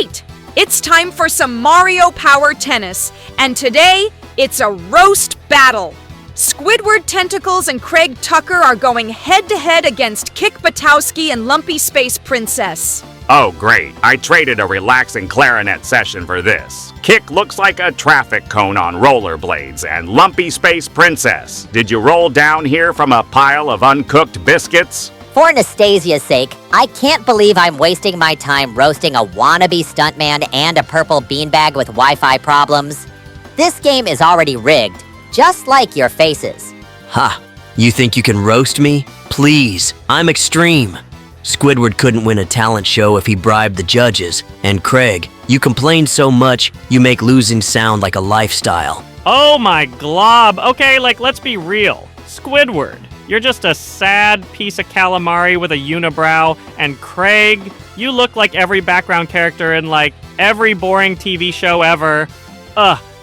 right! It's time for some Mario Power Tennis, and today, it's a roast battle. Squidward Tentacles and Craig Tucker are going head-to-head against Kick Buttowski and Lumpy Space Princess. Oh, great. I traded a relaxing clarinet session for this. Kick looks like a traffic cone on rollerblades, and Lumpy Space Princess. Did you roll down here from a pile of uncooked biscuits? For Anastasia's sake, I can't believe I'm wasting my time roasting a wannabe stuntman and a purple beanbag with Wi-Fi problems. This game is already rigged, just like your faces. Ha! You think you can roast me? Please, I'm extreme. Squidward couldn't win a talent show if he bribed the judges. And Craig, you complain so much, you make losing sound like a lifestyle. Oh my glob. Okay, let's be real. Squidward, you're just a sad piece of calamari with a unibrow. And Craig, you look like every background character in, every boring TV show ever.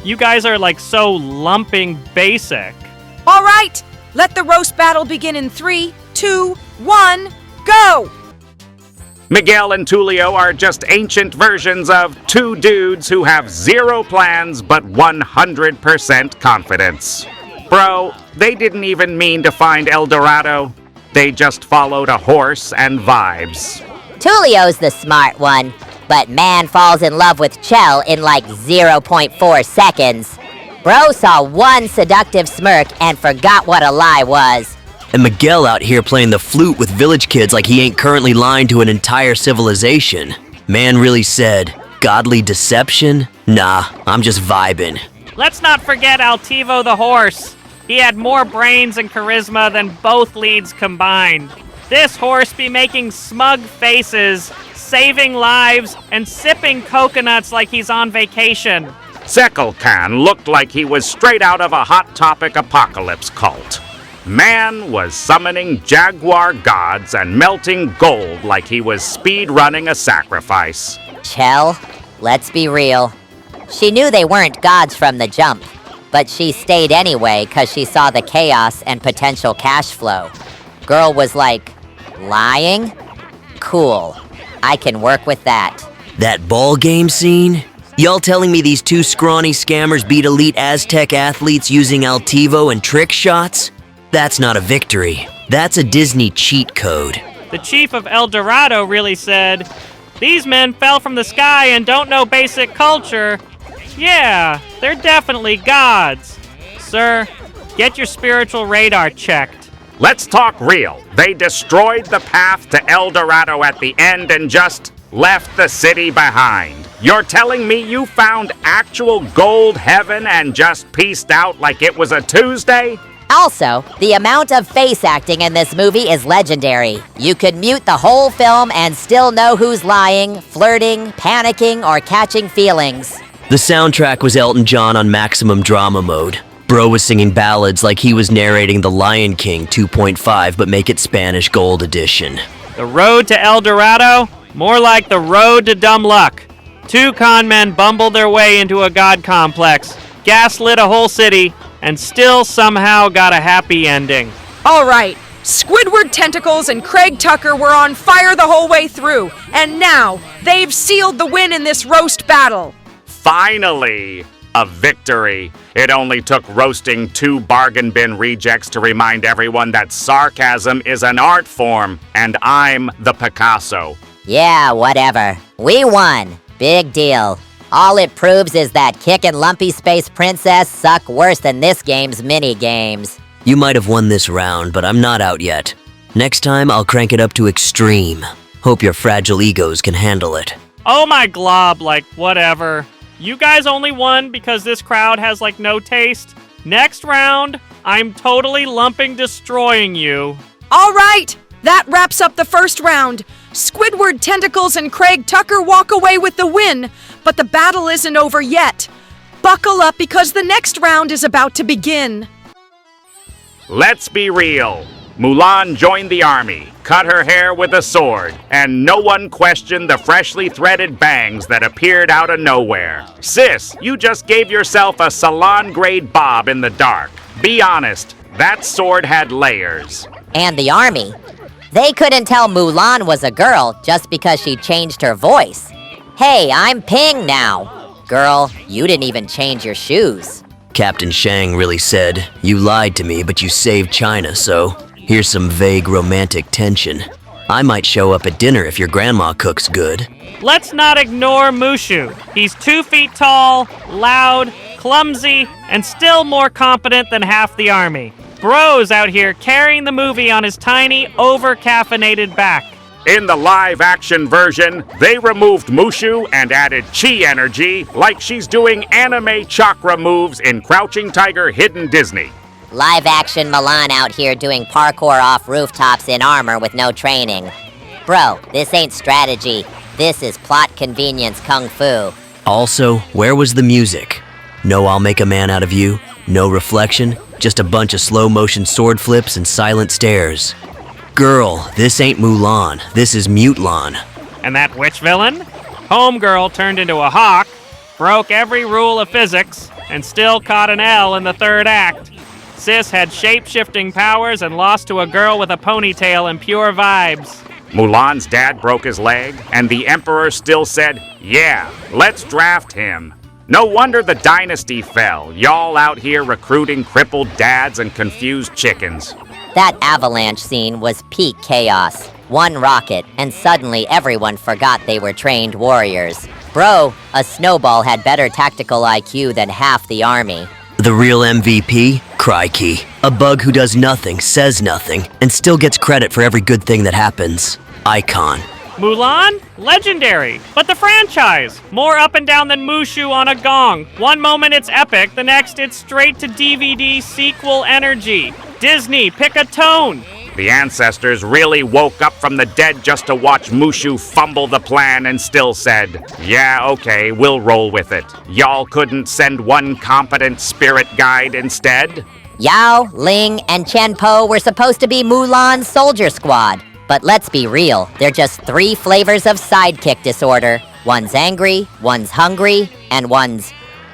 You guys are, so lumping basic. All right, let the roast battle begin in 3, 2, 1, go! Miguel and Tulio are just ancient versions of two dudes who have zero plans but 100% confidence. Bro, they didn't even mean to find El Dorado. They just followed a horse and vibes. Tulio's the smart one, but man falls in love with Chell in 0.4 seconds. Bro saw one seductive smirk and forgot what a lie was. And Miguel out here playing the flute with village kids like he ain't currently lying to an entire civilization. Man really said, godly deception? Nah, I'm just vibing. Let's not forget Altivo the horse. He had more brains and charisma than both leads combined. This horse be making smug faces, saving lives, and sipping coconuts like he's on vacation. Sekelkan looked like he was straight out of a Hot Topic apocalypse cult. Man was summoning jaguar gods and melting gold like he was speed-running a sacrifice. Chell, let's be real. She knew they weren't gods from the jump, but she stayed anyway because she saw the chaos and potential cash flow. Girl was like, lying? Cool. I can work with that. That ball game scene? Y'all telling me these two scrawny scammers beat elite Aztec athletes using Altivo and trick shots? That's not a victory. That's a Disney cheat code. The chief of El Dorado really said, "These men fell from the sky and don't know basic culture. Yeah, they're definitely gods. Sir, get your spiritual radar checked." Let's talk real. They destroyed the path to El Dorado at the end and just left the city behind. You're telling me you found actual gold heaven and just pieced out like it was a Tuesday? Also, the amount of face acting in this movie is legendary. You could mute the whole film and still know who's lying, flirting, panicking, or catching feelings. The soundtrack was Elton John on maximum drama mode. Bro was singing ballads like he was narrating The Lion King 2.5, but make it Spanish Gold Edition. The road to El Dorado? More like the road to dumb luck. Two con men bumbled their way into a god complex, gaslit a whole city, and still somehow got a happy ending. All right, Squidward Tentacles and Craig Tucker were on fire the whole way through, and now they've sealed the win in this roast battle. Finally, a victory. It only took roasting two bargain bin rejects to remind everyone that sarcasm is an art form, and I'm the Picasso. Yeah, whatever. We won. Big deal. All it proves is that Kick and Lumpy Space Princess suck worse than this game's mini-games. You might have won this round, but I'm not out yet. Next time, I'll crank it up to extreme. Hope your fragile egos can handle it. Oh my glob, whatever. You guys only won because this crowd has, no taste. Next round, I'm totally lumping destroying you. All right, that wraps up the first round. Squidward Tentacles and Craig Tucker walk away with the win, but the battle isn't over yet. Buckle up because the next round is about to begin. Let's be real. Mulan joined the army, cut her hair with a sword, and no one questioned the freshly threaded bangs that appeared out of nowhere. Sis, you just gave yourself a salon-grade bob in the dark. Be honest, that sword had layers. And the army. They couldn't tell Mulan was a girl just because she changed her voice. Hey, I'm Ping now. Girl, you didn't even change your shoes. Captain Shang really said, "You lied to me, but you saved China, so here's some vague romantic tension. I might show up at dinner if your grandma cooks good." Let's not ignore Mushu. He's 2 feet tall, loud, clumsy, and still more competent than half the army. Bro's out here carrying the movie on his tiny, over-caffeinated back. In the live-action version, they removed Mushu and added chi energy like she's doing anime chakra moves in Crouching Tiger, Hidden Disney. Live action Mulan out here doing parkour off rooftops in armor with no training. Bro, this ain't strategy. This is plot convenience kung fu. Also, where was the music? No "I'll make a man out of you," no reflection, just a bunch of slow-motion sword flips and silent stares. Girl, this ain't Mulan, this is Mutelan. And that witch villain? Homegirl turned into a hawk, broke every rule of physics, and still caught an L in the 3rd act. Sis had shape-shifting powers and lost to a girl with a ponytail and pure vibes. Mulan's dad broke his leg, and the Emperor still said, "Yeah, let's draft him." No wonder the dynasty fell, y'all out here recruiting crippled dads and confused chickens. That avalanche scene was peak chaos. One rocket, and suddenly everyone forgot they were trained warriors. Bro, a snowball had better tactical IQ than half the army. The real MVP? Crikey. A bug who does nothing, says nothing, and still gets credit for every good thing that happens. Icon. Mulan? Legendary. But the franchise? More up and down than Mushu on a gong. One moment it's epic, the next it's straight to DVD sequel energy. Disney, pick a tone. The ancestors really woke up from the dead just to watch Mushu fumble the plan and still said, "Yeah, okay, we'll roll with it." Y'all couldn't send one competent spirit guide instead? Yao, Ling, and Chen Po were supposed to be Mulan's soldier squad. But let's be real, they're just 3 flavors of sidekick disorder. One's angry, one's hungry, and one's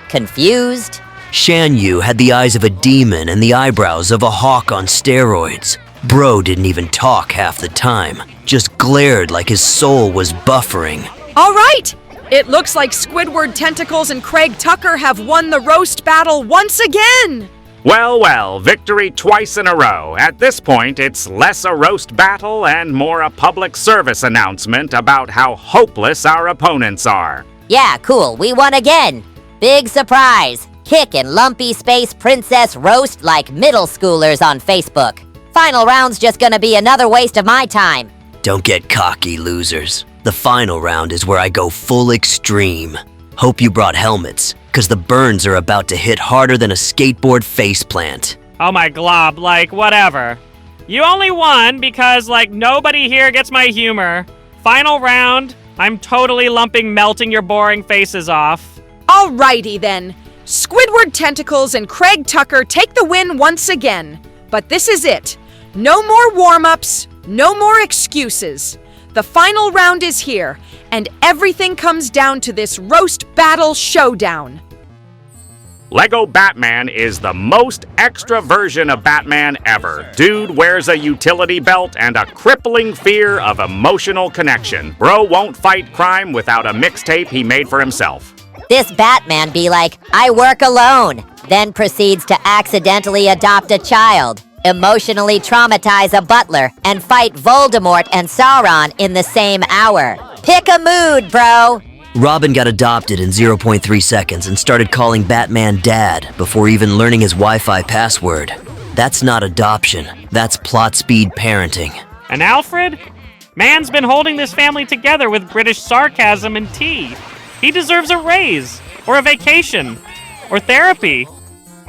confused. Shan Yu had the eyes of a demon and the eyebrows of a hawk on steroids. Bro didn't even talk half the time, just glared like his soul was buffering. All right! It looks like Squidward Tentacles and Craig Tucker have won the roast battle once again! Well, well, victory twice in a row. At this point, it's less a roast battle and more a public service announcement about how hopeless our opponents are. Yeah, cool, we won again. Big surprise. Kick and Lumpy Space Princess roast like middle schoolers on Facebook. Final round's just gonna be another waste of my time. Don't get cocky, losers. The final round is where I go full extreme. Hope you brought helmets, cause the burns are about to hit harder than a skateboard faceplant. Oh my glob, like, whatever. You only won because, like, nobody here gets my humor. Final round, I'm totally lumping melting your boring faces off. Alrighty then. Squidward Tentacles and Craig Tucker take the win once again. But this is it. No more warm-ups, no more excuses. The final round is here, and everything comes down to this roast battle showdown. Lego Batman is the most extra version of Batman ever. Dude wears a utility belt and a crippling fear of emotional connection. Bro won't fight crime without a mixtape he made for himself. This Batman be like, I work alone, then proceeds to accidentally adopt a child, emotionally traumatize a butler, and fight Voldemort and Sauron in the same hour. Pick a mood, bro! Robin got adopted in 0.3 seconds and started calling Batman Dad before even learning his Wi-Fi password. That's not adoption, that's plot speed parenting. And Alfred? Man's been holding this family together with British sarcasm and tea. He deserves a raise, or a vacation, or therapy.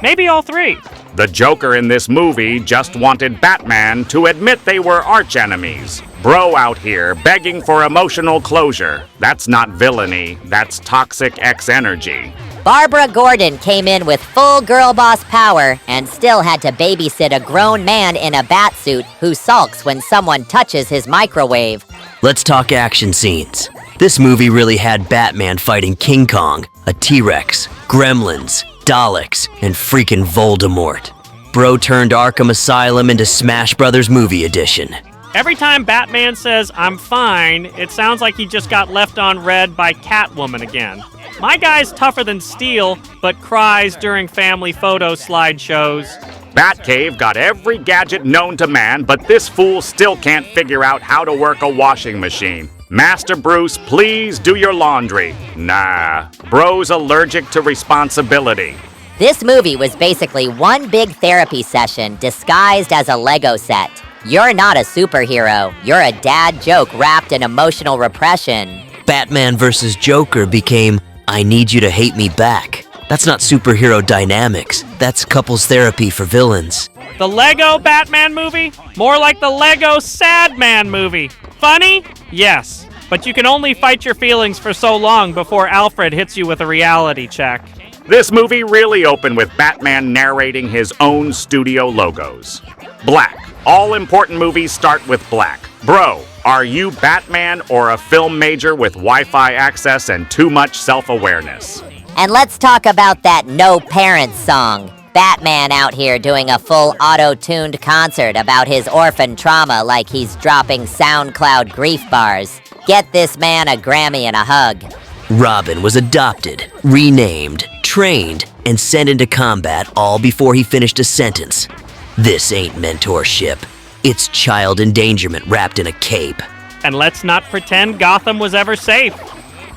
Maybe all 3. The Joker in this movie just wanted Batman to admit they were archenemies. Bro out here begging for emotional closure. That's not villainy, that's toxic X energy. Barbara Gordon came in with full girl boss power and still had to babysit a grown man in a bat suit who sulks when someone touches his microwave. Let's talk action scenes. This movie really had Batman fighting King Kong, a T-Rex, gremlins, Daleks, and freaking Voldemort. Bro turned Arkham Asylum into Smash Brothers Movie Edition. Every time Batman says, "I'm fine," it sounds like he just got left on red by Catwoman again. My guy's tougher than steel, but cries during family photo slideshows. Batcave got every gadget known to man, but this fool still can't figure out how to work a washing machine. Master Bruce, please do your laundry. Nah, bro's allergic to responsibility. This movie was basically one big therapy session disguised as a Lego set. You're not a superhero. You're a dad joke wrapped in emotional repression. Batman vs. Joker became, I need you to hate me back. That's not superhero dynamics. That's couples therapy for villains. The Lego Batman movie? More like the Lego Sad Man movie. Funny? Yes. But you can only fight your feelings for so long before Alfred hits you with a reality check. This movie really opened with Batman narrating his own studio logos. Black. All important movies start with black. Bro, are you Batman or a film major with Wi-Fi access and too much self-awareness? And let's talk about that No Parents song. Batman out here doing a full auto-tuned concert about his orphan trauma like he's dropping SoundCloud grief bars. Get this man a Grammy and a hug. Robin was adopted, renamed, trained, and sent into combat all before he finished a sentence. This ain't mentorship. It's child endangerment wrapped in a cape. And let's not pretend Gotham was ever safe.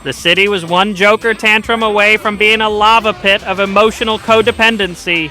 The city was one Joker tantrum away from being a lava pit of emotional codependency.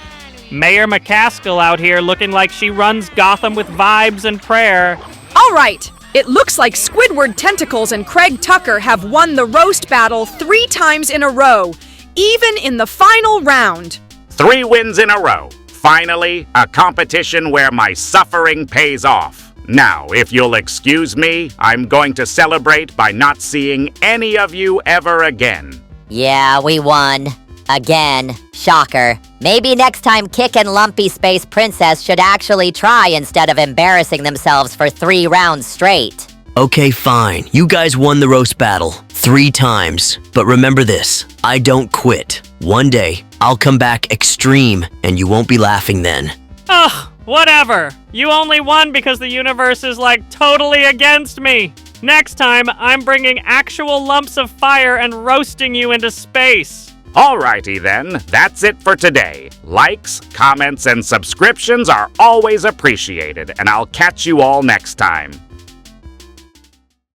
Mayor McCaskill out here looking like she runs Gotham with vibes and prayer. All right, it looks like Squidward Tentacles and Craig Tucker have won the roast battle 3 times in a row, even in the final round. 3 wins in a row. Finally, a competition where my suffering pays off. Now, if you'll excuse me, I'm going to celebrate by not seeing any of you ever again. Yeah, we won. Again. Shocker. Maybe next time Kick and Lumpy Space Princess should actually try instead of embarrassing themselves for 3 rounds straight. Okay, fine. You guys won the roast battle 3 times. But remember this, I don't quit. One day, I'll come back extreme, and you won't be laughing then. Ugh, whatever. You only won because the universe is like totally against me. Next time, I'm bringing actual lumps of fire and roasting you into space. Alrighty then, that's it for today. Likes, comments, and subscriptions are always appreciated, and I'll catch you all next time.